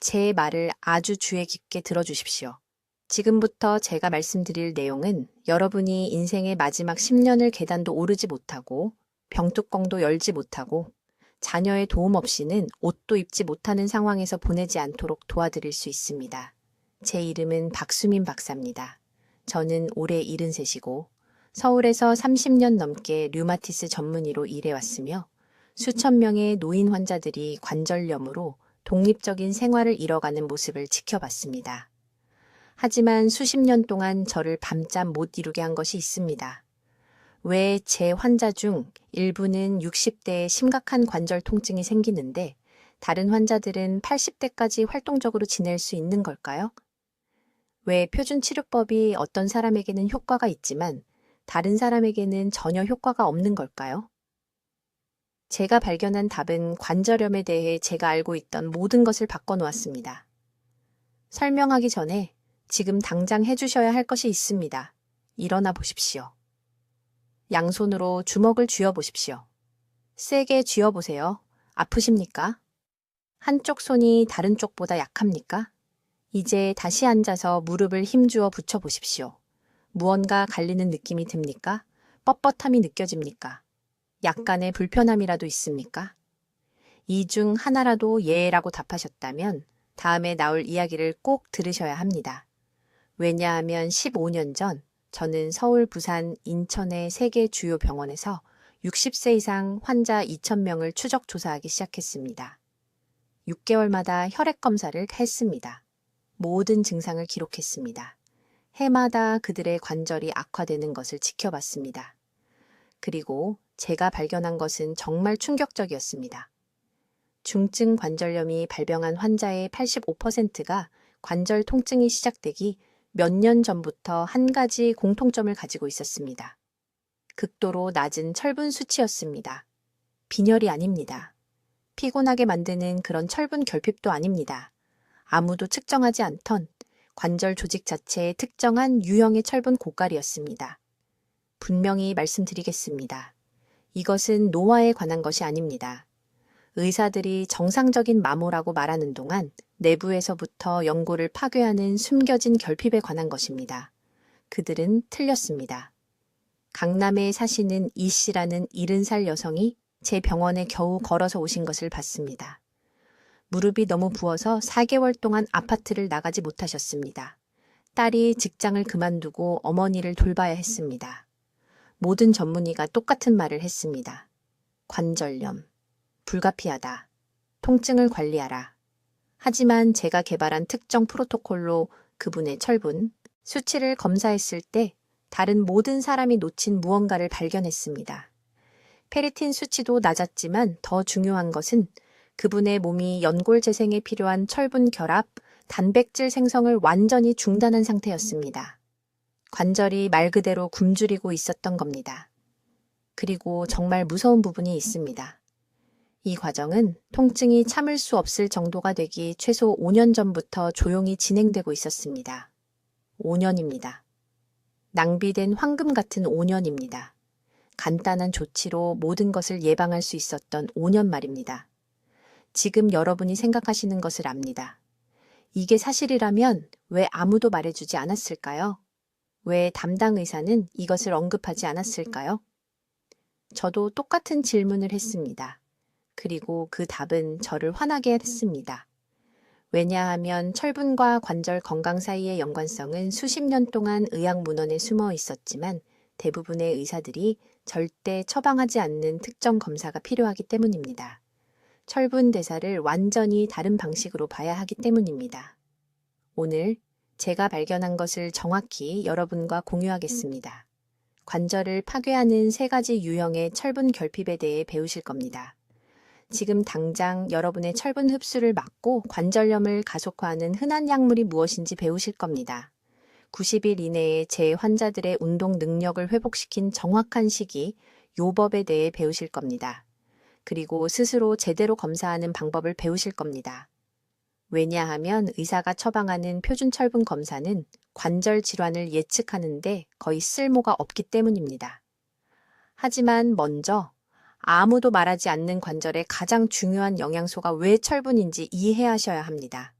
제 말을 아주 주의 깊게 들어주십시오. 지금부터 제가 말씀드릴 내용은 여러분이 인생의 마지막 10년을 계단도 오르지 못하고 병뚜껑도 열지 못하고 자녀의 도움 없이는 옷도 입지 못하는 상황에서 보내지 않도록 도와드릴 수 있습니다. 제 이름은 박수민 박사입니다. 저는 올해 73이고 서울에서 30년 넘게 류마티스 전문의로 일해왔으며 수천 명의 노인 환자들이 관절염으로 독립적인 생활을 잃어가는 모습을 지켜봤습니다. 하지만 수십 년 동안 저를 밤잠 못 이루게 한 것이 있습니다. 왜 제 환자 중 일부는 60대에 심각한 관절 통증이 생기는데 다른 환자들은 80대까지 활동적으로 지낼 수 있는 걸까요? 왜 표준 치료법이 어떤 사람에게는 효과가 있지만 다른 사람에게는 전혀 효과가 없는 걸까요? 제가 발견한 답은 관절염에 대해 제가 알고 있던 모든 것을 바꿔놓았습니다. 설명하기 전에 지금 당장 해주셔야 할 것이 있습니다. 일어나 보십시오. 양손으로 주먹을 쥐어보십시오. 세게 쥐어보세요. 아프십니까? 한쪽 손이 다른 쪽보다 약합니까? 이제 다시 앉아서 무릎을 힘주어 붙여보십시오. 무언가 갈리는 느낌이 듭니까? 뻣뻣함이 느껴집니까? 약간의 불편함이라도 있습니까? 이 중 하나라도 예라고 답하셨다면 다음에 나올 이야기를 꼭 들으셔야 합니다. 왜냐하면 15년 전 저는 서울, 부산, 인천의 3개 주요 병원에서 60세 이상 환자 2,000명을 추적 조사하기 시작했습니다. 6개월마다 혈액 검사를 했습니다. 모든 증상을 기록했습니다. 해마다 그들의 관절이 악화되는 것을 지켜봤습니다. 그리고 제가 발견한 것은 정말 충격적이었습니다. 중증 관절염이 발병한 환자의 85%가 관절 통증이 시작되기 몇 년 전부터 한 가지 공통점을 가지고 있었습니다. 극도로 낮은 철분 수치였습니다. 빈혈이 아닙니다. 피곤하게 만드는 그런 철분 결핍도 아닙니다. 아무도 측정하지 않던 관절 조직 자체의 특정한 유형의 철분 고갈이었습니다. 분명히 말씀드리겠습니다. 이것은 노화에 관한 것이 아닙니다. 의사들이 정상적인 마모라고 말하는 동안 내부에서부터 연골을 파괴하는 숨겨진 결핍에 관한 것입니다. 그들은 틀렸습니다. 강남에 사시는 이 씨라는 70살 여성이 제 병원에 겨우 걸어서 오신 것을 봤습니다. 무릎이 너무 부어서 4개월 동안 아파트를 나가지 못하셨습니다. 딸이 직장을 그만두고 어머니를 돌봐야 했습니다. 모든 전문의가 똑같은 말을 했습니다. 관절염, 불가피하다, 통증을 관리하라. 하지만 제가 개발한 특정 프로토콜로 그분의 철분, 수치를 검사했을 때 다른 모든 사람이 놓친 무언가를 발견했습니다. 페리틴 수치도 낮았지만 더 중요한 것은 그분의 몸이 연골 재생에 필요한 철분 결합, 단백질 생성을 완전히 중단한 상태였습니다. 관절이 말 그대로 굶주리고 있었던 겁니다. 그리고 정말 무서운 부분이 있습니다. 이 과정은 통증이 참을 수 없을 정도가 되기 최소 5년 전부터 조용히 진행되고 있었습니다. 5년입니다. 낭비된 황금 같은 5년입니다. 간단한 조치로 모든 것을 예방할 수 있었던 5년 말입니다. 지금 여러분이 생각하시는 것을 압니다. 이게 사실이라면 왜 아무도 말해주지 않았을까요? 왜 담당 의사는 이것을 언급하지 않았을까요? 저도 똑같은 질문을 했습니다. 그리고 그 답은 저를 화나게 했습니다. 왜냐하면 철분과 관절 건강 사이의 연관성은 수십 년 동안 의학 문헌에 숨어 있었지만 대부분의 의사들이 절대 처방하지 않는 특정 검사가 필요하기 때문입니다. 철분 대사를 완전히 다른 방식으로 봐야 하기 때문입니다. 오늘 제가 발견한 것을 정확히 여러분과 공유하겠습니다. 관절을 파괴하는 3가지 유형의 철분 결핍에 대해 배우실 겁니다. 지금 당장 여러분의 철분 흡수를 막고 관절염을 가속화하는 흔한 약물이 무엇인지 배우실 겁니다. 90일 이내에 제 환자들의 운동 능력을 회복시킨 정확한 시기, 요법에 대해 배우실 겁니다. 그리고 스스로 제대로 검사하는 방법을 배우실 겁니다. 왜냐하면 의사가 처방하는 표준 철분 검사는 관절 질환을 예측하는데 거의 쓸모가 없기 때문입니다. 하지만 먼저 아무도 말하지 않는 관절의 가장 중요한 영양소가 왜 철분인지 이해하셔야 합니다.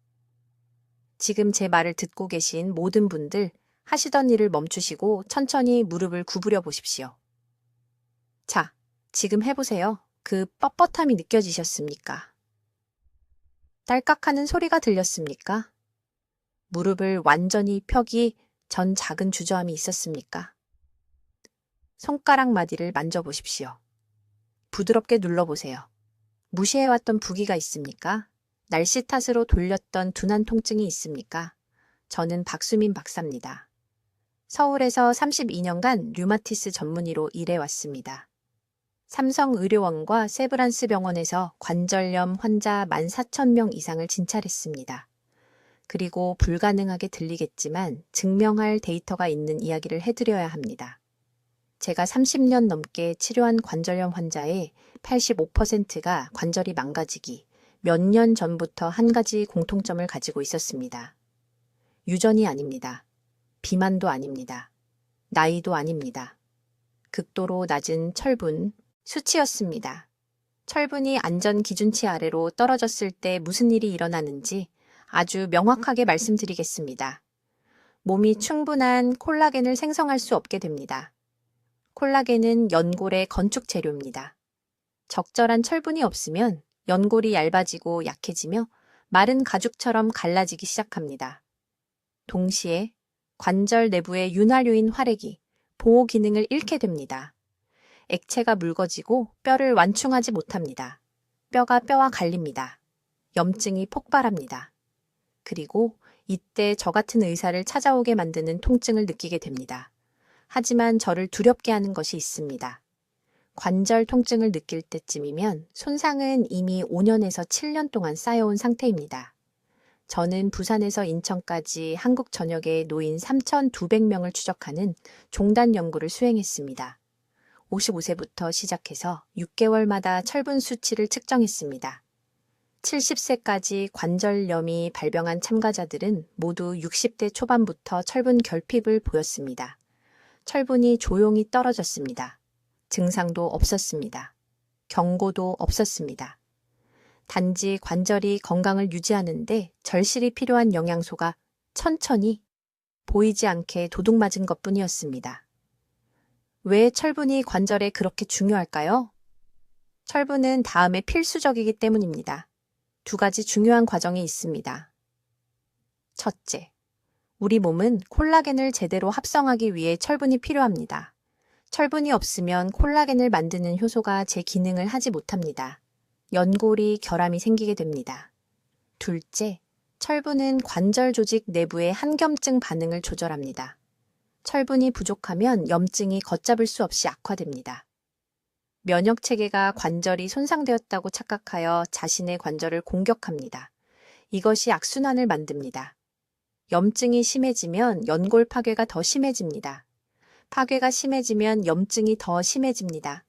지금 제 말을 듣고 계신 모든 분들 하시던 일을 멈추시고 천천히 무릎을 구부려 보십시오. 자, 지금 해보세요. 그 뻣뻣함이 느껴지셨습니까? 딸깍하는 소리가 들렸습니까? 무릎을 완전히 펴기 전 작은 주저함이 있었습니까? 손가락 마디를 만져보십시오. 부드럽게 눌러보세요. 무시해왔던 부기가 있습니까? 날씨 탓으로 돌렸던 둔한 통증이 있습니까? 저는 박수민 박사입니다. 서울에서 32년간 류마티스 전문의로 일해왔습니다. 삼성의료원과 세브란스 병원에서 관절염 환자 14,000명 이상을 진찰했습니다. 그리고 불가능하게 들리겠지만 증명할 데이터가 있는 이야기를 해드려야 합니다. 제가 30년 넘게 치료한 관절염 환자의 85%가 관절이 망가지기 몇 년 전부터 한 가지 공통점을 가지고 있었습니다. 유전이 아닙니다. 비만도 아닙니다. 나이도 아닙니다. 극도로 낮은 철분, 수치였습니다. 철분이 안전 기준치 아래로 떨어졌을 때 무슨 일이 일어나는지 아주 명확하게 말씀드리겠습니다. 몸이 충분한 콜라겐을 생성할 수 없게 됩니다. 콜라겐은 연골의 건축 재료입니다. 적절한 철분이 없으면 연골이 얇아지고 약해지며 마른 가죽처럼 갈라지기 시작합니다. 동시에 관절 내부의 윤활유인 활액이 보호 기능을 잃게 됩니다. 액체가 묽어지고 뼈를 완충하지 못합니다. 뼈가 뼈와 갈립니다. 염증이 폭발합니다. 그리고 이때 저 같은 의사를 찾아오게 만드는 통증을 느끼게 됩니다. 하지만 저를 두렵게 하는 것이 있습니다. 관절 통증을 느낄 때쯤이면 손상은 이미 5년에서 7년 동안 쌓여온 상태입니다. 저는 부산에서 인천까지 한국 전역의 노인 3,200명을 추적하는 종단 연구를 수행했습니다. 55세부터 시작해서 6개월마다 철분 수치를 측정했습니다. 70세까지 관절염이 발병한 참가자들은 모두 60대 초반부터 철분 결핍을 보였습니다. 철분이 조용히 떨어졌습니다. 증상도 없었습니다. 경고도 없었습니다. 단지 관절이 건강을 유지하는데 절실히 필요한 영양소가 천천히 보이지 않게 도둑맞은 것뿐이었습니다. 왜 철분이 관절에 그렇게 중요할까요? 철분은 다음에 필수적이기 때문입니다. 두 가지 중요한 과정이 있습니다. 첫째, 우리 몸은 콜라겐을 제대로 합성하기 위해 철분이 필요합니다. 철분이 없으면 콜라겐을 만드는 효소가 제 기능을 하지 못합니다. 연골이 결함이 생기게 됩니다. 둘째, 철분은 관절 조직 내부의 한겸증 반응을 조절합니다. 철분이 부족하면 염증이 걷잡을 수 없이 악화됩니다. 면역체계가 관절이 손상되었다고 착각하여 자신의 관절을 공격합니다. 이것이 악순환을 만듭니다. 염증이 심해지면 연골 파괴가 더 심해집니다. 파괴가 심해지면 염증이 더 심해집니다.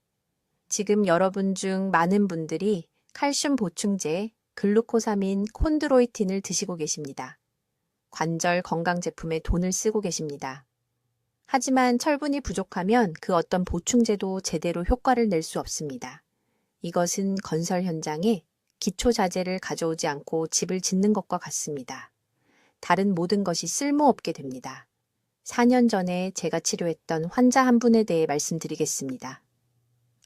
지금 여러분 중 많은 분들이 칼슘 보충제, 글루코사민, 콘드로이틴을 드시고 계십니다. 관절 건강 제품에 돈을 쓰고 계십니다. 하지만 철분이 부족하면 그 어떤 보충제도 제대로 효과를 낼 수 없습니다. 이것은 건설 현장에 기초 자재를 가져오지 않고 집을 짓는 것과 같습니다. 다른 모든 것이 쓸모없게 됩니다. 4년 전에 제가 치료했던 환자 한 분에 대해 말씀드리겠습니다.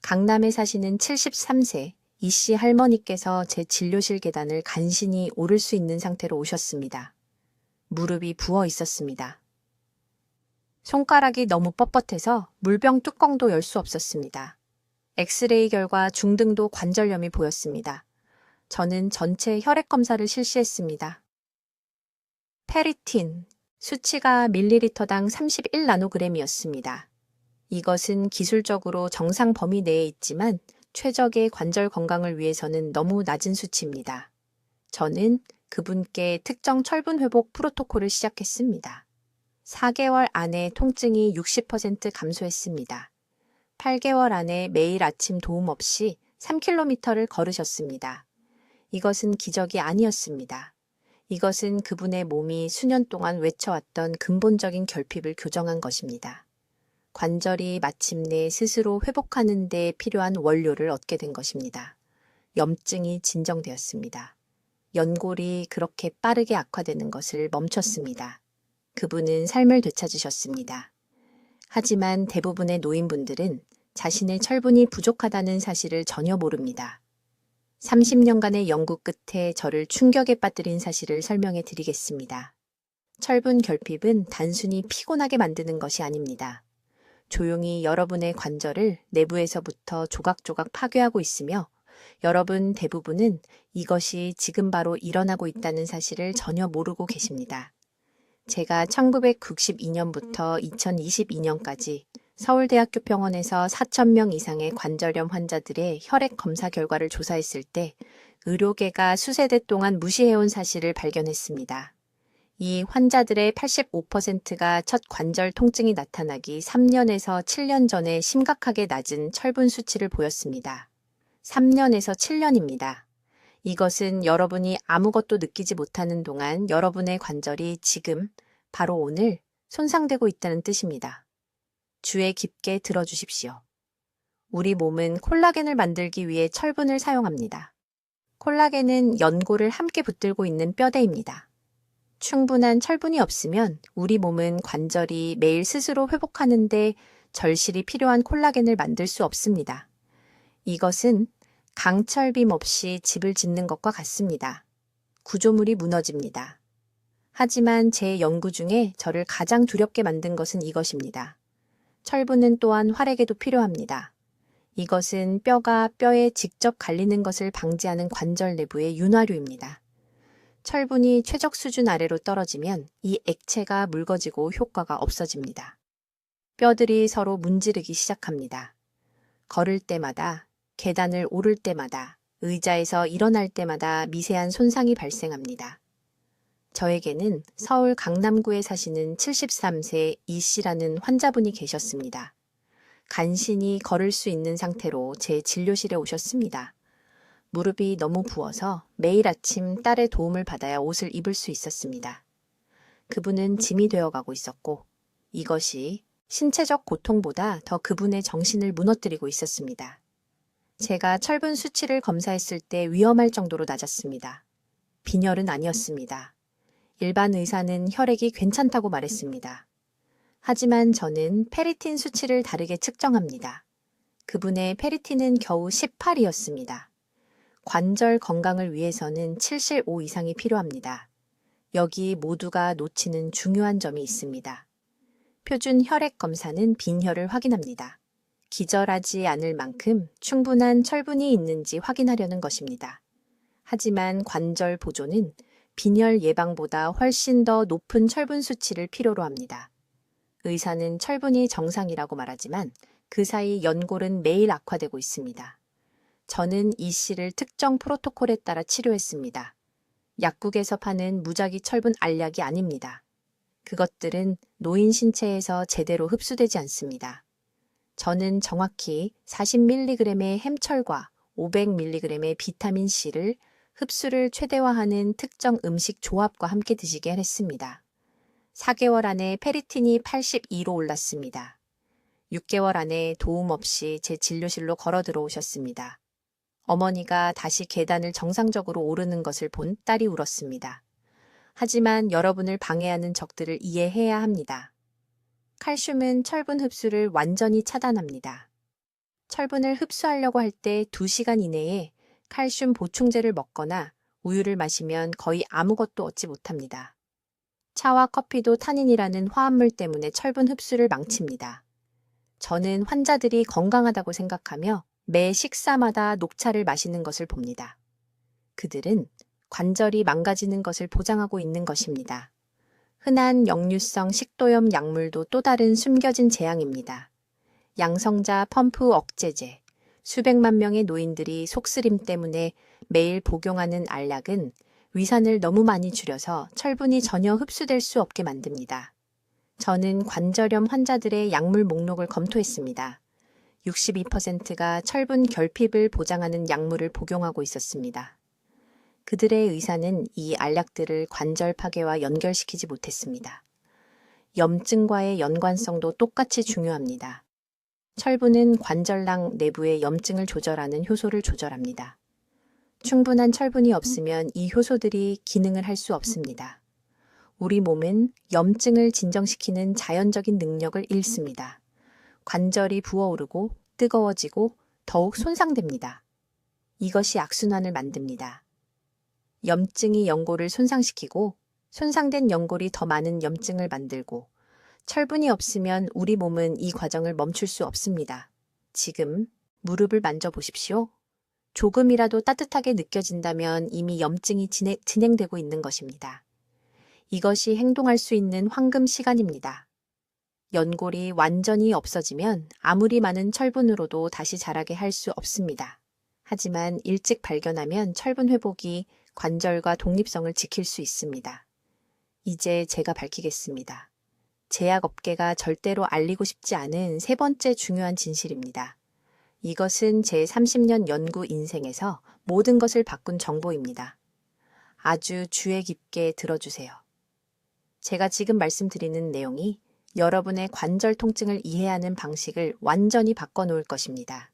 강남에 사시는 73세 이씨 할머니께서 제 진료실 계단을 간신히 오를 수 있는 상태로 오셨습니다. 무릎이 부어 있었습니다. 손가락이 너무 뻣뻣해서 물병 뚜껑도 열 수 없었습니다. 엑스레이 결과 중등도 관절염이 보였습니다. 저는 전체 혈액 검사를 실시했습니다. 페리틴, 수치가 밀리리터당 31나노그램이었습니다. 이것은 기술적으로 정상 범위 내에 있지만 최적의 관절 건강을 위해서는 너무 낮은 수치입니다. 저는 그분께 특정 철분 회복 프로토콜을 시작했습니다. 4개월 안에 통증이 60% 감소했습니다. 8개월 안에 매일 아침 도움 없이 3km를 걸으셨습니다. 이것은 기적이 아니었습니다. 이것은 그분의 몸이 수년 동안 외쳐왔던 근본적인 결핍을 교정한 것입니다. 관절이 마침내 스스로 회복하는 데 필요한 원료를 얻게 된 것입니다. 염증이 진정되었습니다. 연골이 그렇게 빠르게 악화되는 것을 멈췄습니다. 그분은 삶을 되찾으셨습니다. 하지만 대부분의 노인분들은 자신의 철분이 부족하다는 사실을 전혀 모릅니다. 30년간의 연구 끝에 저를 충격에 빠뜨린 사실을 설명해 드리겠습니다. 철분 결핍은 단순히 피곤하게 만드는 것이 아닙니다. 조용히 여러분의 관절을 내부에서부터 조각조각 파괴하고 있으며 여러분 대부분은 이것이 지금 바로 일어나고 있다는 사실을 전혀 모르고 계십니다. 제가 1992년부터 2022년까지 서울대학교 병원에서 4,000명 이상의 관절염 환자들의 혈액 검사 결과를 조사했을 때 의료계가 수세대 동안 무시해온 사실을 발견했습니다. 이 환자들의 85%가 첫 관절 통증이 나타나기 3년에서 7년 전에 심각하게 낮은 철분 수치를 보였습니다. 3년에서 7년입니다. 이것은 여러분이 아무것도 느끼지 못하는 동안 여러분의 관절이 지금, 바로 오늘 손상되고 있다는 뜻입니다. 주의 깊게 들어주십시오. 우리 몸은 콜라겐을 만들기 위해 철분을 사용합니다. 콜라겐은 연골을 함께 붙들고 있는 뼈대입니다. 충분한 철분이 없으면 우리 몸은 관절이 매일 스스로 회복하는데 절실히 필요한 콜라겐을 만들 수 없습니다. 이것은 강철빔 없이 집을 짓는 것과 같습니다. 구조물이 무너집니다. 하지만 제 연구 중에 저를 가장 두렵게 만든 것은 이것입니다. 철분은 또한 활에게도 필요합니다. 이것은 뼈가 뼈에 직접 갈리는 것을 방지하는 관절 내부의 윤활유입니다. 철분이 최적 수준 아래로 떨어지면 이 액체가 묽어지고 효과가 없어집니다. 뼈들이 서로 문지르기 시작합니다. 걸을 때마다, 계단을 오를 때마다, 의자에서 일어날 때마다 미세한 손상이 발생합니다. 저에게는 서울 강남구에 사시는 73세 이 씨라는 환자분이 계셨습니다. 간신히 걸을 수 있는 상태로 제 진료실에 오셨습니다. 무릎이 너무 부어서 매일 아침 딸의 도움을 받아야 옷을 입을 수 있었습니다. 그분은 짐이 되어가고 있었고 이것이 신체적 고통보다 더 그분의 정신을 무너뜨리고 있었습니다. 제가 철분 수치를 검사했을 때 위험할 정도로 낮았습니다. 빈혈은 아니었습니다. 일반 의사는 혈액이 괜찮다고 말했습니다. 하지만 저는 페리틴 수치를 다르게 측정합니다. 그분의 페리틴은 겨우 18이었습니다. 관절 건강을 위해서는 75 이상이 필요합니다. 여기 모두가 놓치는 중요한 점이 있습니다. 표준 혈액 검사는 빈혈을 확인합니다. 기절하지 않을 만큼 충분한 철분이 있는지 확인하려는 것입니다. 하지만 관절 보존은 빈혈 예방보다 훨씬 더 높은 철분 수치를 필요로 합니다. 의사는 철분이 정상이라고 말하지만 그 사이 연골은 매일 악화되고 있습니다. 저는 이 씨를 특정 프로토콜에 따라 치료했습니다. 약국에서 파는 무작위 철분 알약이 아닙니다. 그것들은 노인 신체에서 제대로 흡수되지 않습니다. 저는 정확히 40mg의 햄철과 500mg의 비타민 C를 흡수를 최대화하는 특정 음식 조합과 함께 드시게 했습니다. 4개월 안에 페리틴이 82로 올랐습니다. 6개월 안에 도움 없이 제 진료실로 걸어 들어오셨습니다. 어머니가 다시 계단을 정상적으로 오르는 것을 본 딸이 울었습니다. 하지만 여러분을 방해하는 적들을 이해해야 합니다. 칼슘은 철분 흡수를 완전히 차단합니다. 철분을 흡수하려고 할 때 2시간 이내에 칼슘 보충제를 먹거나 우유를 마시면 거의 아무것도 얻지 못합니다. 차와 커피도 타닌이라는 화합물 때문에 철분 흡수를 망칩니다. 저는 환자들이 건강하다고 생각하며 매 식사마다 녹차를 마시는 것을 봅니다. 그들은 관절이 망가지는 것을 보장하고 있는 것입니다. 흔한 역류성 식도염 약물도 또 다른 숨겨진 재앙입니다. 양성자 펌프 억제제, 수백만 명의 노인들이 속쓰림 때문에 매일 복용하는 알약은 위산을 너무 많이 줄여서 철분이 전혀 흡수될 수 없게 만듭니다. 저는 관절염 환자들의 약물 목록을 검토했습니다. 62%가 철분 결핍을 보장하는 약물을 복용하고 있었습니다. 그들의 의사는 이 알약들을 관절 파괴와 연결시키지 못했습니다. 염증과의 연관성도 똑같이 중요합니다. 철분은 관절낭 내부의 염증을 조절하는 효소를 조절합니다. 충분한 철분이 없으면 이 효소들이 기능을 할 수 없습니다. 우리 몸은 염증을 진정시키는 자연적인 능력을 잃습니다. 관절이 부어오르고 뜨거워지고 더욱 손상됩니다. 이것이 악순환을 만듭니다. 염증이 연골을 손상시키고 손상된 연골이 더 많은 염증을 만들고 철분이 없으면 우리 몸은 이 과정을 멈출 수 없습니다. 지금 무릎을 만져보십시오. 조금이라도 따뜻하게 느껴진다면 이미 염증이 진행되고 있는 것입니다. 이것이 행동할 수 있는 황금 시간입니다. 연골이 완전히 없어지면 아무리 많은 철분으로도 다시 자라게 할 수 없습니다. 하지만 일찍 발견하면 철분 회복이 관절과 독립성을 지킬 수 있습니다. 이제 제가 밝히겠습니다. 제약업계가 절대로 알리고 싶지 않은 세 번째 중요한 진실입니다. 이것은 제 30년 연구 인생에서 모든 것을 바꾼 정보입니다. 아주 주의 깊게 들어주세요. 제가 지금 말씀드리는 내용이 여러분의 관절 통증을 이해하는 방식을 완전히 바꿔놓을 것입니다.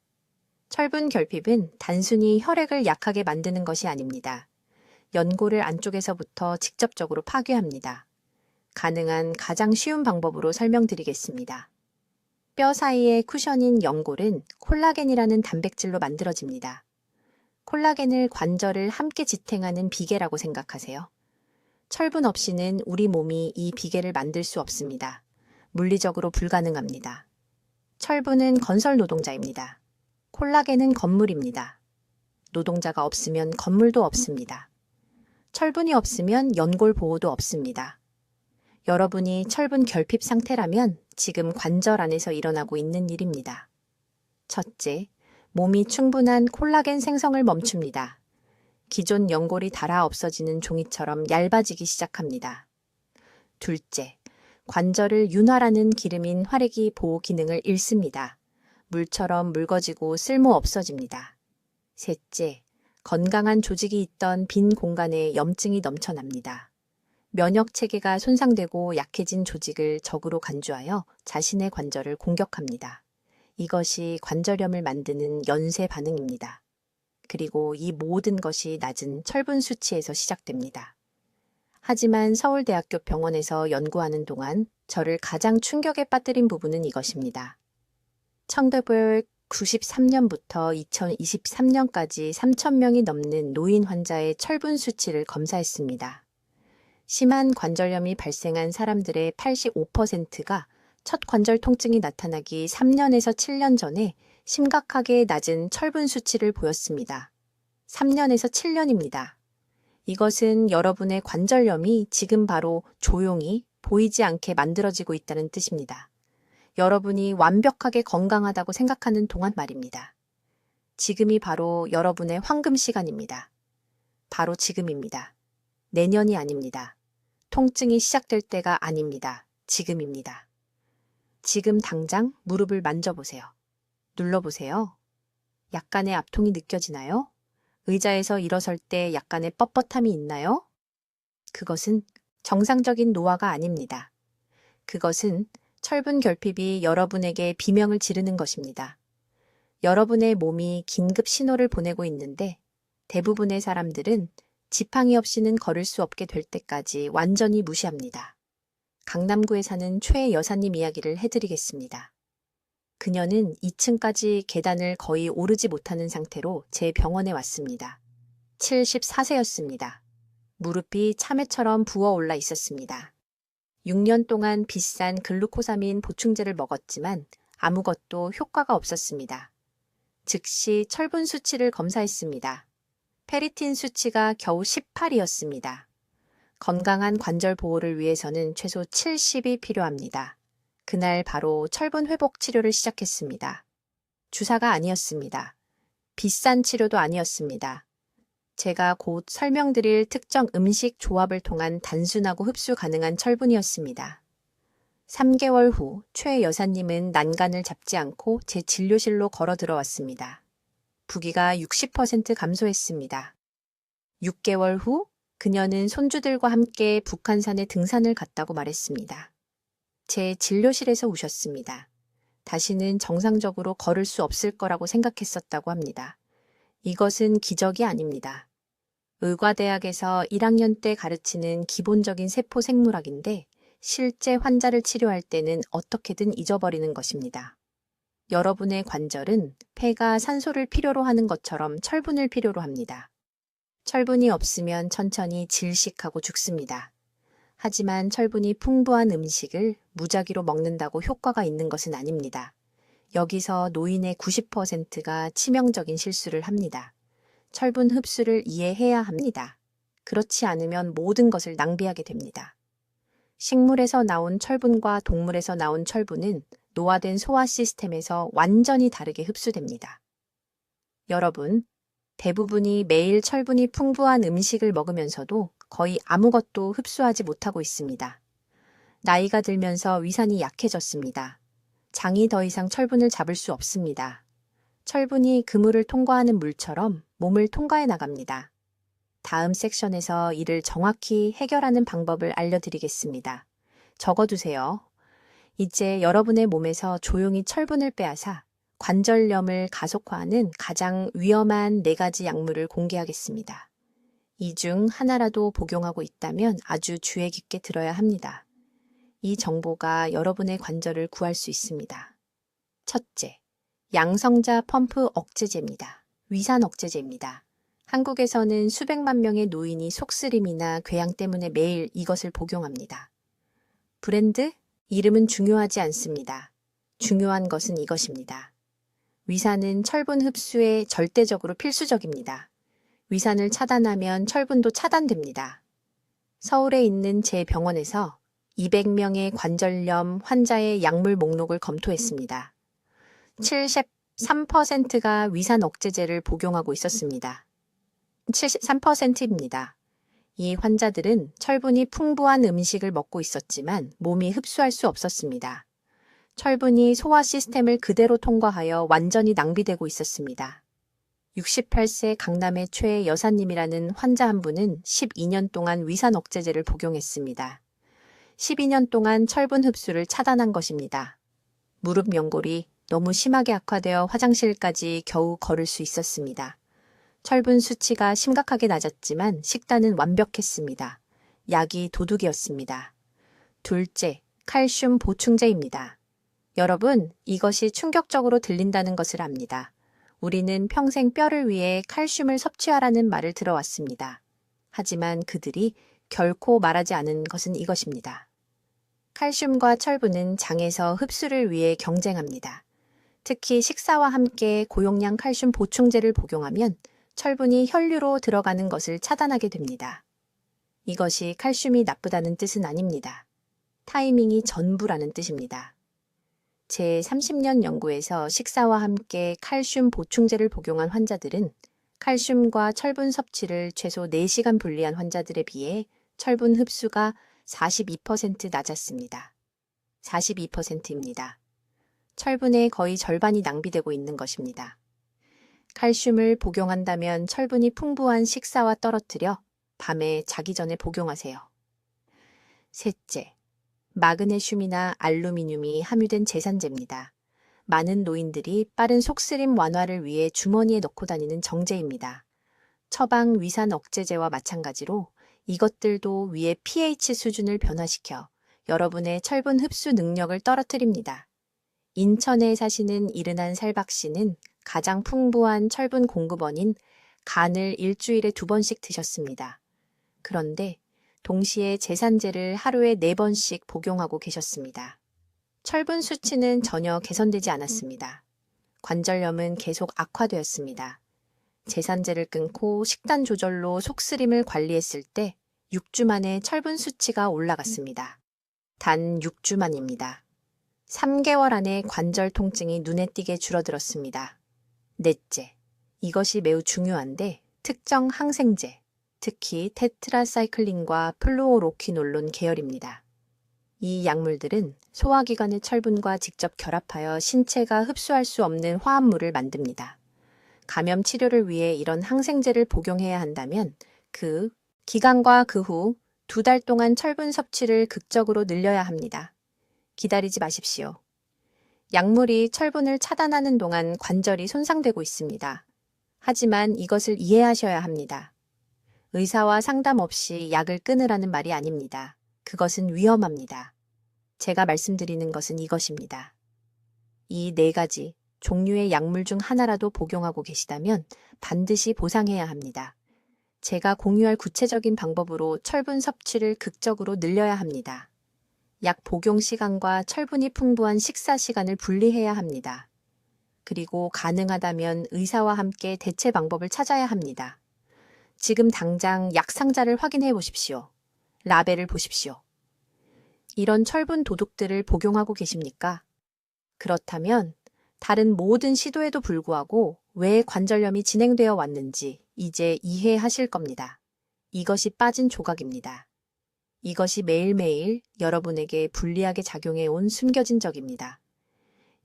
철분 결핍은 단순히 혈액을 약하게 만드는 것이 아닙니다. 연골을 안쪽에서부터 직접적으로 파괴합니다. 가능한 가장 쉬운 방법으로 설명드리겠습니다. 뼈 사이의 쿠션인 연골은 콜라겐이라는 단백질로 만들어집니다. 콜라겐을 관절을 함께 지탱하는 비계라고 생각하세요. 철분 없이는 우리 몸이 이 비계를 만들 수 없습니다. 물리적으로 불가능합니다. 철분은 건설 노동자입니다. 콜라겐은 건물입니다. 노동자가 없으면 건물도 없습니다. 철분이 없으면 연골 보호도 없습니다. 여러분이 철분 결핍 상태라면 지금 관절 안에서 일어나고 있는 일입니다. 첫째, 몸이 충분한 콜라겐 생성을 멈춥니다. 기존 연골이 닳아 없어지는 종이처럼 얇아지기 시작합니다. 둘째, 관절을 윤활하는 기름인 활액이 보호 기능을 잃습니다. 물처럼 묽어지고 쓸모 없어집니다. 셋째, 건강한 조직이 있던 빈 공간에 염증이 넘쳐납니다. 면역 체계가 손상되고 약해진 조직을 적으로 간주하여 자신의 관절을 공격합니다. 이것이 관절염을 만드는 연쇄 반응입니다. 그리고 이 모든 것이 낮은 철분 수치에서 시작됩니다. 하지만 서울대학교 병원에서 연구하는 동안 저를 가장 충격에 빠뜨린 부분은 이것입니다. 1993년부터 2023년까지 3,000명이 넘는 노인 환자의 철분 수치를 검사했습니다. 심한 관절염이 발생한 사람들의 85%가 첫 관절 통증이 나타나기 3년에서 7년 전에 심각하게 낮은 철분 수치를 보였습니다. 3년에서 7년입니다. 이것은 여러분의 관절염이 지금 바로 조용히 보이지 않게 만들어지고 있다는 뜻입니다. 여러분이 완벽하게 건강하다고 생각하는 동안 말입니다. 지금이 바로 여러분의 황금 시간입니다. 바로 지금입니다. 내년이 아닙니다. 통증이 시작될 때가 아닙니다. 지금입니다. 지금 당장 무릎을 만져보세요. 눌러보세요. 약간의 압통이 느껴지나요? 의자에서 일어설 때 약간의 뻣뻣함이 있나요? 그것은 정상적인 노화가 아닙니다. 그것은 철분 결핍이 여러분에게 비명을 지르는 것입니다. 여러분의 몸이 긴급 신호를 보내고 있는데 대부분의 사람들은 지팡이 없이는 걸을 수 없게 될 때까지 완전히 무시합니다. 강남구에 사는 최 여사님 이야기를 해드리겠습니다. 그녀는 2층까지 계단을 거의 오르지 못하는 상태로 제 병원에 왔습니다. 74세였습니다. 무릎이 참외처럼 부어올라 있었습니다. 6년 동안 비싼 글루코사민 보충제를 먹었지만 아무것도 효과가 없었습니다. 즉시 철분 수치를 검사했습니다. 페리틴 수치가 겨우 18이었습니다. 건강한 관절 보호를 위해서는 최소 70이 필요합니다. 그날 바로 철분 회복 치료를 시작했습니다. 주사가 아니었습니다. 비싼 치료도 아니었습니다. 제가 곧 설명드릴 특정 음식 조합을 통한 단순하고 흡수 가능한 철분이었습니다. 3개월 후 최 여사님은 난간을 잡지 않고 제 진료실로 걸어 들어왔습니다. 부기가 60% 감소했습니다. 6개월 후 그녀는 손주들과 함께 북한산에 등산을 갔다고 말했습니다. 제 진료실에서 우셨습니다. 다시는 정상적으로 걸을 수 없을 거라고 생각했었다고 합니다. 이것은 기적이 아닙니다. 의과대학에서 1학년 때 가르치는 기본적인 세포 생물학인데 실제 환자를 치료할 때는 어떻게든 잊어버리는 것입니다. 여러분의 관절은 폐가 산소를 필요로 하는 것처럼 철분을 필요로 합니다. 철분이 없으면 천천히 질식하고 죽습니다. 하지만 철분이 풍부한 음식을 무작위로 먹는다고 효과가 있는 것은 아닙니다. 여기서 노인의 90%가 치명적인 실수를 합니다. 철분 흡수를 이해해야 합니다. 그렇지 않으면 모든 것을 낭비하게 됩니다. 식물에서 나온 철분과 동물에서 나온 철분은 노화된 소화 시스템에서 완전히 다르게 흡수됩니다. 여러분, 대부분이 매일 철분이 풍부한 음식을 먹으면서도 거의 아무것도 흡수하지 못하고 있습니다. 나이가 들면서 위산이 약해졌습니다. 장이 더 이상 철분을 잡을 수 없습니다. 철분이 그물을 통과하는 물처럼 몸을 통과해 나갑니다. 다음 섹션에서 이를 정확히 해결하는 방법을 알려드리겠습니다. 적어두세요. 이제 여러분의 몸에서 조용히 철분을 빼앗아 관절염을 가속화하는 가장 위험한 4가지 약물을 공개하겠습니다. 이 중 하나라도 복용하고 있다면 아주 주의 깊게 들어야 합니다. 이 정보가 여러분의 관절을 구할 수 있습니다. 첫째, 양성자 펌프 억제제입니다. 위산 억제제입니다. 한국에서는 수백만 명의 노인이 속쓰림이나 궤양 때문에 매일 이것을 복용합니다. 브랜드? 이름은 중요하지 않습니다. 중요한 것은 이것입니다. 위산은 철분 흡수에 절대적으로 필수적입니다. 위산을 차단하면 철분도 차단됩니다. 서울에 있는 제 병원에서 200명의 관절염 환자의 약물 목록을 검토했습니다. 73%가 위산 억제제를 복용하고 있었습니다. 73%입니다. 이 환자들은 철분이 풍부한 음식을 먹고 있었지만 몸이 흡수할 수 없었습니다. 철분이 소화 시스템을 그대로 통과하여 완전히 낭비되고 있었습니다. 68세 강남의 최 여사님이라는 환자 한 분은 12년 동안 위산 억제제를 복용했습니다. 12년 동안 철분 흡수를 차단한 것입니다. 무릎 연골이 너무 심하게 악화되어 화장실까지 겨우 걸을 수 있었습니다. 철분 수치가 심각하게 낮았지만 식단은 완벽했습니다. 약이 도둑이었습니다. 둘째, 칼슘 보충제입니다. 여러분, 이것이 충격적으로 들린다는 것을 압니다. 우리는 평생 뼈를 위해 칼슘을 섭취하라는 말을 들어왔습니다. 하지만 그들이 결코 말하지 않은 것은 이것입니다. 칼슘과 철분은 장에서 흡수를 위해 경쟁합니다. 특히 식사와 함께 고용량 칼슘 보충제를 복용하면 철분이 혈류로 들어가는 것을 차단하게 됩니다. 이것이 칼슘이 나쁘다는 뜻은 아닙니다. 타이밍이 전부라는 뜻입니다. 제 30년 연구에서 식사와 함께 칼슘 보충제를 복용한 환자들은 칼슘과 철분 섭취를 최소 4시간 분리한 환자들에 비해 철분 흡수가 42% 낮았습니다. 42%입니다. 철분의 거의 절반이 낭비되고 있는 것입니다. 칼슘을 복용한다면 철분이 풍부한 식사와 떨어뜨려 밤에 자기 전에 복용하세요. 셋째, 마그네슘이나 알루미늄이 함유된 제산제입니다. 많은 노인들이 빠른 속쓰림 완화를 위해 주머니에 넣고 다니는 정제입니다. 처방 위산 억제제와 마찬가지로 이것들도 위의 pH 수준을 변화시켜 여러분의 철분 흡수 능력을 떨어뜨립니다. 인천에 사시는 이른한 살박 씨는 가장 풍부한 철분 공급원인 간을 일주일에 2번씩 드셨습니다. 그런데 동시에 제산제를 하루에 4번씩 복용하고 계셨습니다. 철분 수치는 전혀 개선되지 않았습니다. 관절염은 계속 악화되었습니다. 제산제를 끊고 식단 조절로 속쓰림을 관리했을 때 6주 만에 철분 수치가 올라갔습니다. 단 6주 만입니다. 3개월 안에 관절 통증이 눈에 띄게 줄어들었습니다. 넷째, 이것이 매우 중요한데 특정 항생제, 특히 테트라사이클린과 플루오로퀴놀론 계열입니다. 이 약물들은 소화기관의 철분과 직접 결합하여 신체가 흡수할 수 없는 화합물을 만듭니다. 감염 치료를 위해 이런 항생제를 복용해야 한다면 그 기간과 그 후 2달 동안 철분 섭취를 극적으로 늘려야 합니다. 기다리지 마십시오. 약물이 철분을 차단하는 동안 관절이 손상되고 있습니다. 하지만 이것을 이해하셔야 합니다. 의사와 상담 없이 약을 끊으라는 말이 아닙니다. 그것은 위험합니다. 제가 말씀드리는 것은 이것입니다. 이 4가지 종류의 약물 중 하나라도 복용하고 계시다면 반드시 보상해야 합니다. 제가 공유할 구체적인 방법으로 철분 섭취를 극적으로 늘려야 합니다. 약 복용 시간과 철분이 풍부한 식사 시간을 분리해야 합니다. 그리고 가능하다면 의사와 함께 대체 방법을 찾아야 합니다. 지금 당장 약 상자를 확인해 보십시오. 라벨을 보십시오. 이런 철분 도둑들을 복용하고 계십니까? 그렇다면 다른 모든 시도에도 불구하고 왜 관절염이 진행되어 왔는지 이제 이해하실 겁니다. 이것이 빠진 조각입니다. 이것이 매일매일 여러분에게 불리하게 작용해 온 숨겨진 적입니다.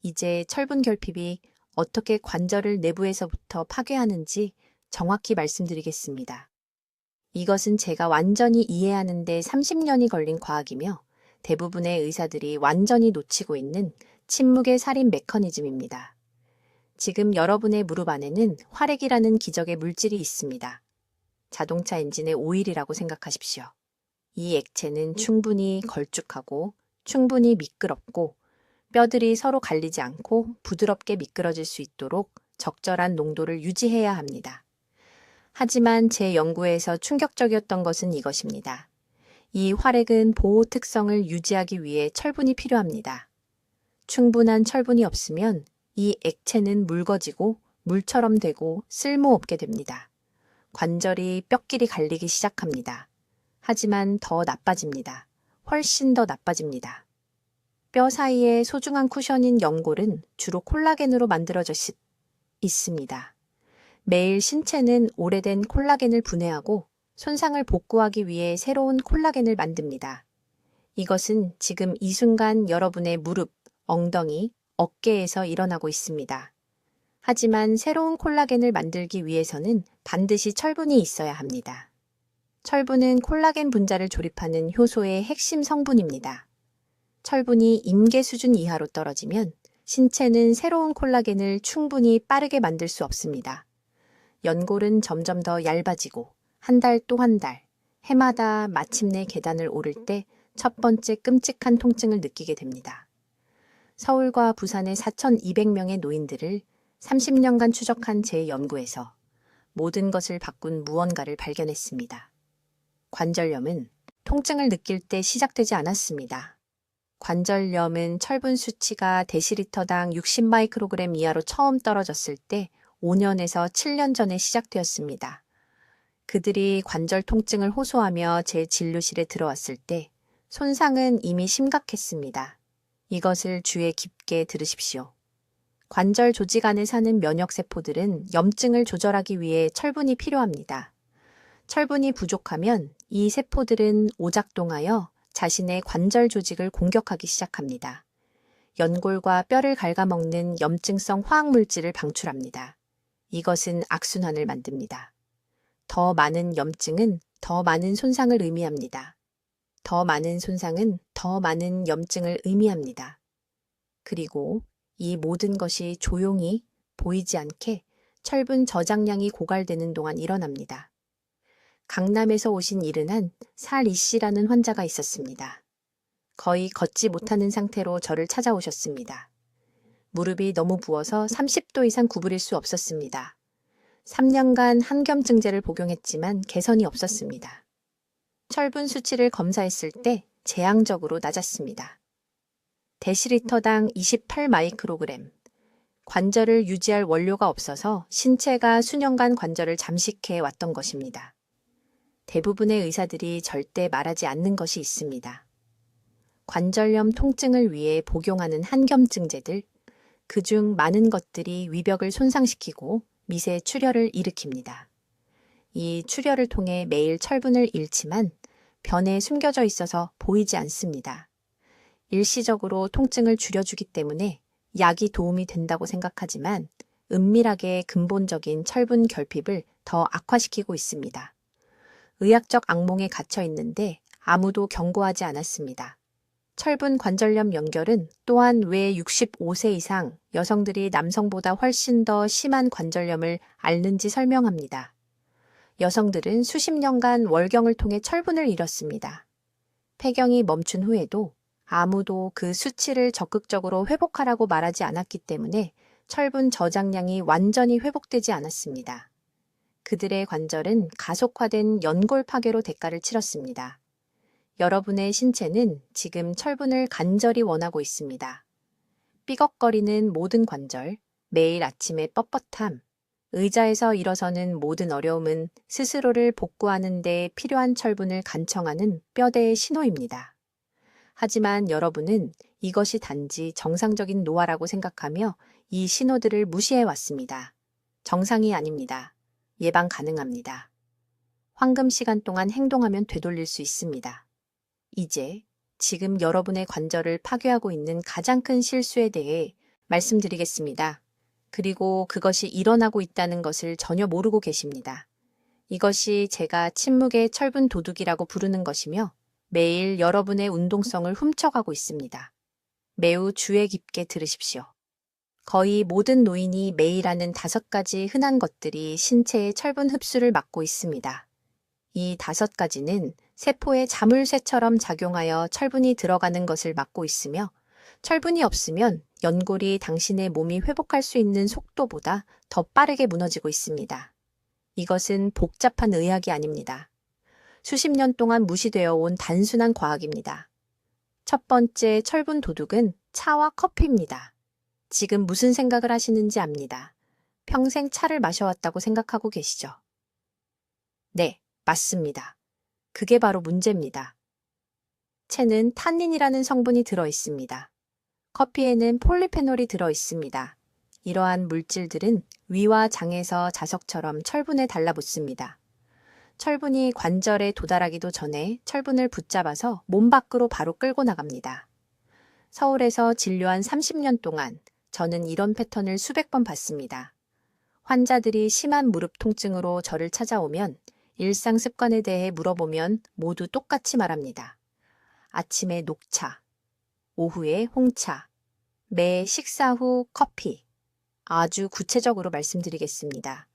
이제 철분 결핍이 어떻게 관절을 내부에서부터 파괴하는지 정확히 말씀드리겠습니다. 이것은 제가 완전히 이해하는 데 30년이 걸린 과학이며 대부분의 의사들이 완전히 놓치고 있는 침묵의 살인 메커니즘입니다. 지금 여러분의 무릎 안에는 활액이라는 기적의 물질이 있습니다. 자동차 엔진의 오일이라고 생각하십시오. 이 액체는 충분히 걸쭉하고 충분히 미끄럽고 뼈들이 서로 갈리지 않고 부드럽게 미끄러질 수 있도록 적절한 농도를 유지해야 합니다. 하지만 제 연구에서 충격적이었던 것은 이것입니다. 이 활액은 보호 특성을 유지하기 위해 철분이 필요합니다. 충분한 철분이 없으면 이 액체는 묽어지고 물처럼 되고 쓸모없게 됩니다. 관절이 뼈끼리 갈리기 시작합니다. 하지만 더 나빠집니다. 훨씬 더 나빠집니다. 뼈 사이에 소중한 쿠션인 연골은 주로 콜라겐으로 만들어져 있습니다. 매일 신체는 오래된 콜라겐을 분해하고 손상을 복구하기 위해 새로운 콜라겐을 만듭니다. 이것은 지금 이 순간 여러분의 무릎, 엉덩이, 어깨에서 일어나고 있습니다. 하지만 새로운 콜라겐을 만들기 위해서는 반드시 철분이 있어야 합니다. 철분은 콜라겐 분자를 조립하는 효소의 핵심 성분입니다. 철분이 임계 수준 이하로 떨어지면 신체는 새로운 콜라겐을 충분히 빠르게 만들 수 없습니다. 연골은 점점 더 얇아지고 한 달 또 한 달, 해마다 마침내 계단을 오를 때 첫 번째 끔찍한 통증을 느끼게 됩니다. 서울과 부산의 4,200명의 노인들을 30년간 추적한 제 연구에서 모든 것을 바꾼 무언가를 발견했습니다. 관절염은 통증을 느낄 때 시작되지 않았습니다. 관절염은 철분 수치가 데시리터당 60마이크로그램 이하로 처음 떨어졌을 때 5년에서 7년 전에 시작되었습니다. 그들이 관절 통증을 호소하며 제 진료실에 들어왔을 때 손상은 이미 심각했습니다. 이것을 주의 깊게 들으십시오. 관절 조직 안에 사는 면역세포들은 염증을 조절하기 위해 철분이 필요합니다. 철분이 부족하면 이 세포들은 오작동하여 자신의 관절 조직을 공격하기 시작합니다. 연골과 뼈를 갉아먹는 염증성 화학물질을 방출합니다. 이것은 악순환을 만듭니다. 더 많은 염증은 더 많은 손상을 의미합니다. 더 많은 손상은 더 많은 염증을 의미합니다. 그리고 이 모든 것이 조용히 보이지 않게 철분 저장량이 고갈되는 동안 일어납니다. 강남에서 오신 이른한 살이 씨라는 환자가 있었습니다. 거의 걷지 못하는 상태로 저를 찾아오셨습니다. 무릎이 너무 부어서 30도 이상 구부릴 수 없었습니다. 3년간 항염증제를 복용했지만 개선이 없었습니다. 철분 수치를 검사했을 때 재앙적으로 낮았습니다. 데시리터당 28마이크로그램. 관절을 유지할 원료가 없어서 신체가 수년간 관절을 잠식해 왔던 것입니다. 대부분의 의사들이 절대 말하지 않는 것이 있습니다. 관절염 통증을 위해 복용하는 항염증제들, 그중 많은 것들이 위벽을 손상시키고 미세 출혈을 일으킵니다. 이 출혈을 통해 매일 철분을 잃지만 변에 숨겨져 있어서 보이지 않습니다. 일시적으로 통증을 줄여주기 때문에 약이 도움이 된다고 생각하지만 은밀하게 근본적인 철분 결핍을 더 악화시키고 있습니다. 의학적 악몽에 갇혀 있는데 아무도 경고하지 않았습니다. 철분 관절염 연결은 또한 왜 65세 이상 여성들이 남성보다 훨씬 더 심한 관절염을 앓는지 설명합니다. 여성들은 수십 년간 월경을 통해 철분을 잃었습니다. 폐경이 멈춘 후에도 아무도 그 수치를 적극적으로 회복하라고 말하지 않았기 때문에 철분 저장량이 완전히 회복되지 않았습니다. 그들의 관절은 가속화된 연골 파괴로 대가를 치렀습니다. 여러분의 신체는 지금 철분을 간절히 원하고 있습니다. 삐걱거리는 모든 관절, 매일 아침의 뻣뻣함, 의자에서 일어서는 모든 어려움은 스스로를 복구하는 데 필요한 철분을 간청하는 뼈대의 신호입니다. 하지만 여러분은 이것이 단지 정상적인 노화라고 생각하며 이 신호들을 무시해 왔습니다. 정상이 아닙니다. 예방 가능합니다. 황금 시간 동안 행동하면 되돌릴 수 있습니다. 이제 지금 여러분의 관절을 파괴하고 있는 가장 큰 실수에 대해 말씀드리겠습니다. 그리고 그것이 일어나고 있다는 것을 전혀 모르고 계십니다. 이것이 제가 침묵의 철분 도둑이라고 부르는 것이며 매일 여러분의 운동성을 훔쳐가고 있습니다. 매우 주의 깊게 들으십시오. 거의 모든 노인이 매일 하는 5가지 흔한 것들이 신체의 철분 흡수를 막고 있습니다. 이 5가지는 세포의 자물쇠처럼 작용하여 철분이 들어가는 것을 막고 있으며 철분이 없으면 연골이 당신의 몸이 회복할 수 있는 속도보다 더 빠르게 무너지고 있습니다. 이것은 복잡한 의학이 아닙니다. 수십 년 동안 무시되어 온 단순한 과학입니다. 첫 번째 철분 도둑은 차와 커피입니다. 지금 무슨 생각을 하시는지 압니다. 평생 차를 마셔왔다고 생각하고 계시죠? 네, 맞습니다. 그게 바로 문제입니다. 채는 탄닌이라는 성분이 들어 있습니다. 커피에는 폴리페놀이 들어 있습니다. 이러한 물질들은 위와 장에서 자석처럼 철분에 달라붙습니다. 철분이 관절에 도달하기도 전에 철분을 붙잡아서 몸 밖으로 바로 끌고 나갑니다. 서울에서 진료한 30년 동안 저는 이런 패턴을 수백 번 봤습니다. 환자들이 심한 무릎 통증으로 저를 찾아오면 일상 습관에 대해 물어보면 모두 똑같이 말합니다. 아침에 녹차, 오후에 홍차, 매 식사 후 커피. 아주 구체적으로 말씀드리겠습니다.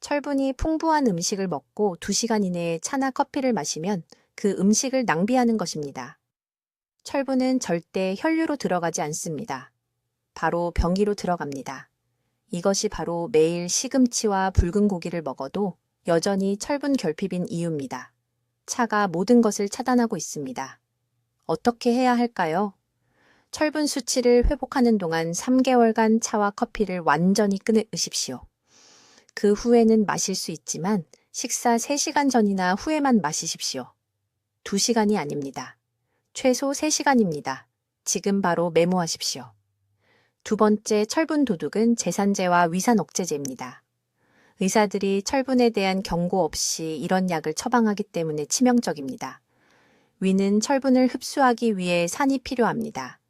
철분이 풍부한 음식을 먹고 2시간 이내에 차나 커피를 마시면 그 음식을 낭비하는 것입니다. 철분은 절대 혈류로 들어가지 않습니다. 바로 병기로 들어갑니다. 이것이 바로 매일 시금치와 붉은 고기를 먹어도 여전히 철분 결핍인 이유입니다. 차가 모든 것을 차단하고 있습니다. 어떻게 해야 할까요? 철분 수치를 회복하는 동안 3개월간 차와 커피를 완전히 끊으십시오. 그 후에는 마실 수 있지만 식사 3시간 전이나 후에만 마시십시오. 2시간이 아닙니다. 최소 3시간입니다. 지금 바로 메모하십시오. 두 번째 철분 도둑은 제산제와 위산 억제제입니다. 의사들이 철분에 대한 경고 없이 이런 약을 처방하기 때문에 치명적입니다. 위는 철분을 흡수하기 위해 산이 필요합니다.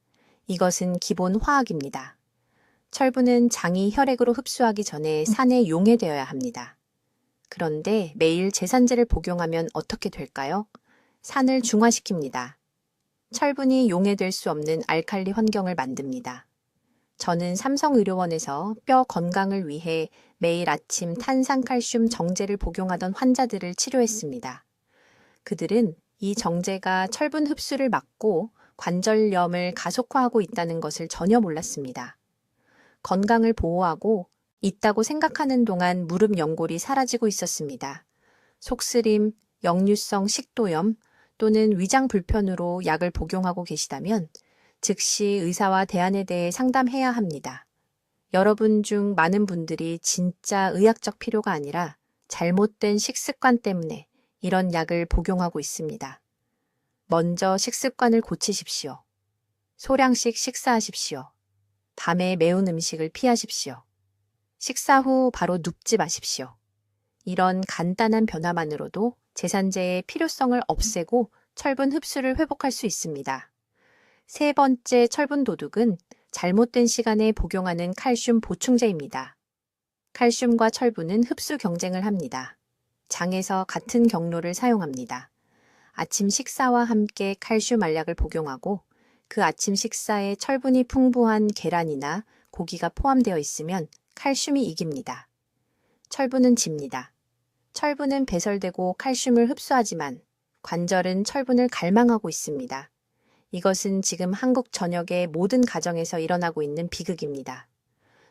이것은 기본 화학입니다. 철분은 장이 혈액으로 흡수하기 전에 산에 용해되어야 합니다. 그런데 매일 제산제를 복용하면 어떻게 될까요? 산을 중화시킵니다. 철분이 용해될 수 없는 알칼리 환경을 만듭니다. 저는 삼성의료원에서 뼈 건강을 위해 매일 아침 탄산칼슘 정제를 복용하던 환자들을 치료했습니다. 그들은 이 정제가 철분 흡수를 막고 관절염을 가속화하고 있다는 것을 전혀 몰랐습니다. 건강을 보호하고 있다고 생각하는 동안 무릎 연골이 사라지고 있었습니다. 속쓰림, 역류성 식도염 또는 위장 불편으로 약을 복용하고 계시다면 즉시 의사와 대안에 대해 상담해야 합니다. 여러분 중 많은 분들이 진짜 의학적 필요가 아니라 잘못된 식습관 때문에 이런 약을 복용하고 있습니다. 먼저 식습관을 고치십시오. 소량씩 식사하십시오. 밤에 매운 음식을 피하십시오. 식사 후 바로 눕지 마십시오. 이런 간단한 변화만으로도 제산제의 필요성을 없애고 철분 흡수를 회복할 수 있습니다. 세 번째 철분 도둑은 잘못된 시간에 복용하는 칼슘 보충제입니다. 칼슘과 철분은 흡수 경쟁을 합니다. 장에서 같은 경로를 사용합니다. 아침 식사와 함께 칼슘 알약을 복용하고 그 아침 식사에 철분이 풍부한 계란이나 고기가 포함되어 있으면 칼슘이 이깁니다. 철분은 집니다. 철분은 배설되고 칼슘을 흡수하지만 관절은 철분을 갈망하고 있습니다. 이것은 지금 한국 전역의 모든 가정에서 일어나고 있는 비극입니다.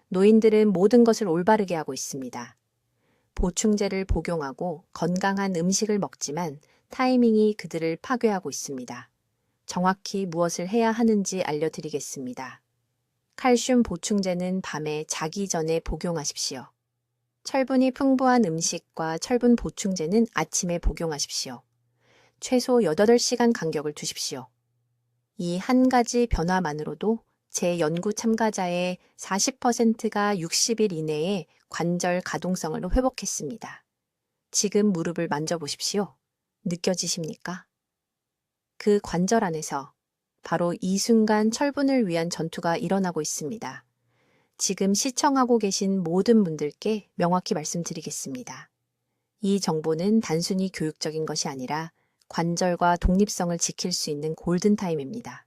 노인들은 모든 것을 올바르게 하고 있습니다. 보충제를 복용하고 건강한 음식을 먹지만 타이밍이 그들을 파괴하고 있습니다. 정확히 무엇을 해야 하는지 알려드리겠습니다. 칼슘 보충제는 밤에 자기 전에 복용하십시오. 철분이 풍부한 음식과 철분 보충제는 아침에 복용하십시오. 최소 8시간 간격을 두십시오. 이 한 가지 변화만으로도 제 연구 참가자의 40%가 60일 이내에 관절 가동성을 회복했습니다. 지금 무릎을 만져보십시오. 느껴지십니까? 그 관절 안에서 바로 이 순간 철분을 위한 전투가 일어나고 있습니다. 지금 시청하고 계신 모든 분들께 명확히 말씀드리겠습니다. 이 정보는 단순히 교육적인 것이 아니라 관절과 독립성을 지킬 수 있는 골든타임입니다.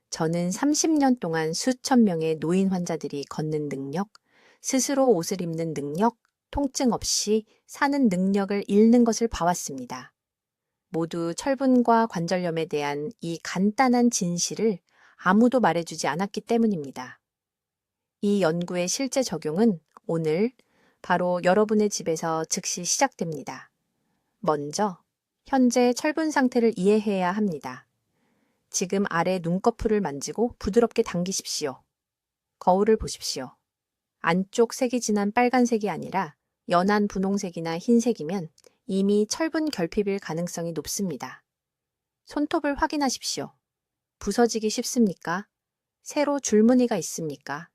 저는 30년 동안 수천 명의 노인 환자들이 걷는 능력, 스스로 옷을 입는 능력, 통증 없이 사는 능력을 잃는 것을 봐왔습니다. 모두 철분과 관절염에 대한 이 간단한 진실을 아무도 말해주지 않았기 때문입니다. 이 연구의 실제 적용은 오늘 바로 여러분의 집에서 즉시 시작됩니다. 먼저 현재 철분 상태를 이해해야 합니다. 지금 아래 눈꺼풀을 만지고 부드럽게 당기십시오. 거울을 보십시오. 안쪽 색이 진한 빨간색이 아니라 연한 분홍색이나 흰색이면 이미 철분 결핍일 가능성이 높습니다. 손톱을 확인하십시오. 부서지기 쉽습니까? 새로 줄무늬가 있습니까?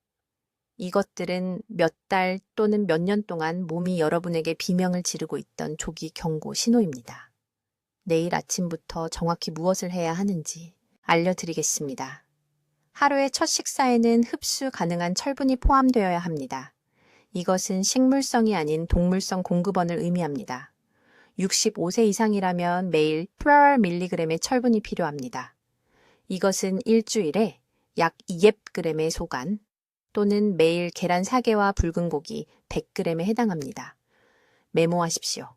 이것들은 몇 달 또는 몇 년 동안 몸이 여러분에게 비명을 지르고 있던 조기 경고 신호입니다. 내일 아침부터 정확히 무엇을 해야 하는지 알려드리겠습니다. 하루의 첫 식사에는 흡수 가능한 철분이 포함되어야 합니다. 이것은 식물성이 아닌 동물성 공급원을 의미합니다. 65세 이상이라면 매일 8mg의 철분이 필요합니다. 이것은 일주일에 약 2g의 소간 또는 매일 계란 4개와 붉은 고기 100g에 해당합니다. 메모하십시오.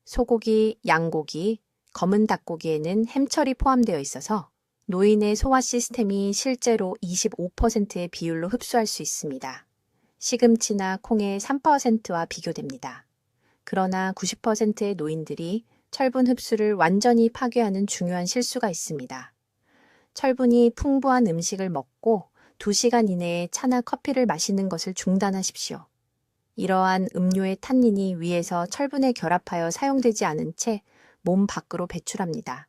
소고기, 양고기, 검은 닭고기에는 햄철이 포함되어 있어서 노인의 소화 시스템이 실제로 25%의 비율로 흡수할 수 있습니다. 시금치나 콩의 3%와 비교됩니다. 그러나 90%의 노인들이 철분 흡수를 완전히 파괴하는 중요한 실수가 있습니다. 철분이 풍부한 음식을 먹고 2시간 이내에 차나 커피를 마시는 것을 중단하십시오. 이러한 음료의 탄닌이 위에서 철분에 결합하여 사용되지 않은 채 몸 밖으로 배출합니다.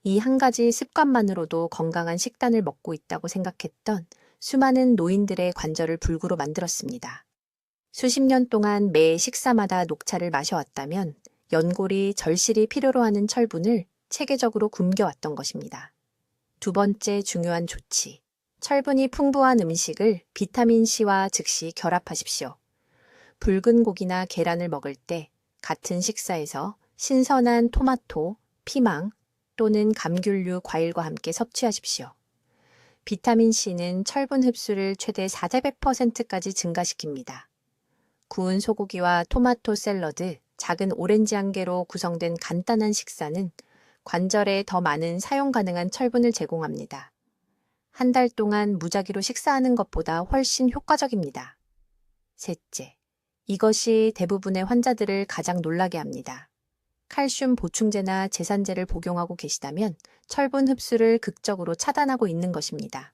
이 한 가지 습관만으로도 건강한 식단을 먹고 있다고 생각했던 수많은 노인들의 관절을 불구로 만들었습니다. 수십 년 동안 매 식사마다 녹차를 마셔왔다면 연골이 절실히 필요로 하는 철분을 체계적으로 굶겨왔던 것입니다. 두 번째 중요한 조치. 철분이 풍부한 음식을 비타민C와 즉시 결합하십시오. 붉은 고기나 계란을 먹을 때 같은 식사에서 신선한 토마토, 피망 또는 감귤류 과일과 함께 섭취하십시오. 비타민C는 철분 흡수를 최대 400%까지 증가시킵니다. 구운 소고기와 토마토 샐러드, 작은 오렌지 한 개로 구성된 간단한 식사는 관절에 더 많은 사용 가능한 철분을 제공합니다. 한 달 동안 무작위로 식사하는 것보다 훨씬 효과적입니다. 셋째, 이것이 대부분의 환자들을 가장 놀라게 합니다. 칼슘 보충제나 제산제를 복용하고 계시다면 철분 흡수를 극적으로 차단하고 있는 것입니다.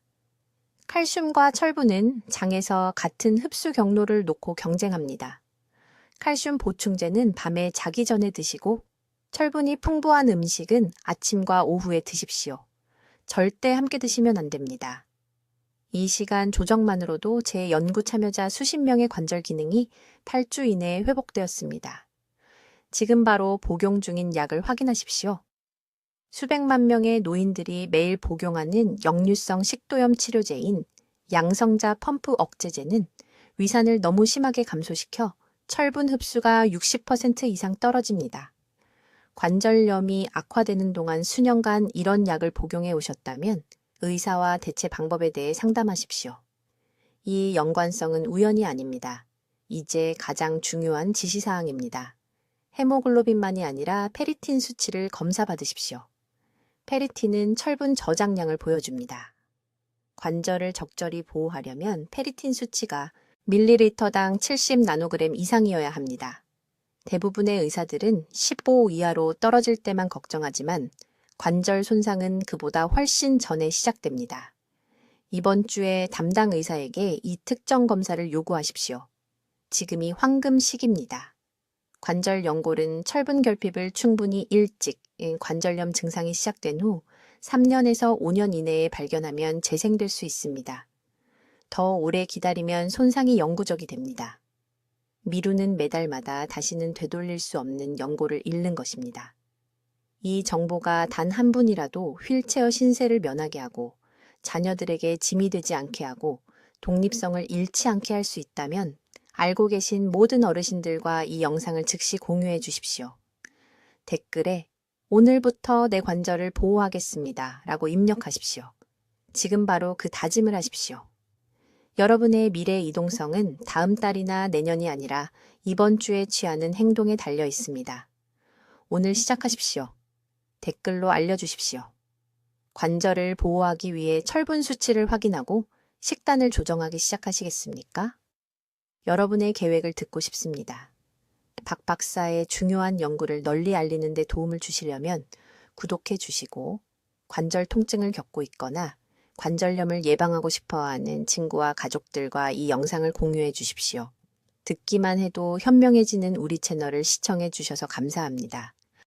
칼슘과 철분은 장에서 같은 흡수 경로를 놓고 경쟁합니다. 칼슘 보충제는 밤에 자기 전에 드시고 철분이 풍부한 음식은 아침과 오후에 드십시오. 절대 함께 드시면 안 됩니다. 이 시간 조정만으로도 제 연구 참여자 수십 명의 관절 기능이 8주 이내에 회복되었습니다. 지금 바로 복용 중인 약을 확인하십시오. 수백만 명의 노인들이 매일 복용하는 역류성 식도염 치료제인 양성자 펌프 억제제는 위산을 너무 심하게 감소시켜 철분 흡수가 60% 이상 떨어집니다. 관절염이 악화되는 동안 수년간 이런 약을 복용해 오셨다면 의사와 대체 방법에 대해 상담하십시오. 이 연관성은 우연이 아닙니다. 이제 가장 중요한 지시사항입니다. 헤모글로빈만이 아니라 페리틴 수치를 검사받으십시오. 페리틴은 철분 저장량을 보여줍니다. 관절을 적절히 보호하려면 페리틴 수치가 밀리리터당 70 나노그램 이상이어야 합니다. 대부분의 의사들은 15 이하로 떨어질 때만 걱정하지만 관절 손상은 그보다 훨씬 전에 시작됩니다. 이번 주에 담당 의사에게 이 특정 검사를 요구하십시오. 지금이 황금 시기입니다. 관절 연골은 철분 결핍을 충분히 일찍 관절염 증상이 시작된 후 3년에서 5년 이내에 발견하면 재생될 수 있습니다. 더 오래 기다리면 손상이 영구적이 됩니다. 미루는 매달마다 다시는 되돌릴 수 없는 연골을 잃는 것입니다. 이 정보가 단 한 분이라도 휠체어 신세를 면하게 하고 자녀들에게 짐이 되지 않게 하고 독립성을 잃지 않게 할 수 있다면 알고 계신 모든 어르신들과 이 영상을 즉시 공유해 주십시오. 댓글에 오늘부터 내 관절을 보호하겠습니다 라고 입력하십시오. 지금 바로 그 다짐을 하십시오. 여러분의 미래 이동성은 다음 달이나 내년이 아니라 이번 주에 취하는 행동에 달려 있습니다. 오늘 시작하십시오. 댓글로 알려주십시오. 관절을 보호하기 위해 철분 수치를 확인하고 식단을 조정하기 시작하시겠습니까? 여러분의 계획을 듣고 싶습니다. 박 박사의 중요한 연구를 널리 알리는 데 도움을 주시려면 구독해 주시고 관절 통증을 겪고 있거나 관절염을 예방하고 싶어하는 친구와 가족들과 이 영상을 공유해 주십시오. 듣기만 해도 현명해지는 우리 채널을 시청해 주셔서 감사합니다.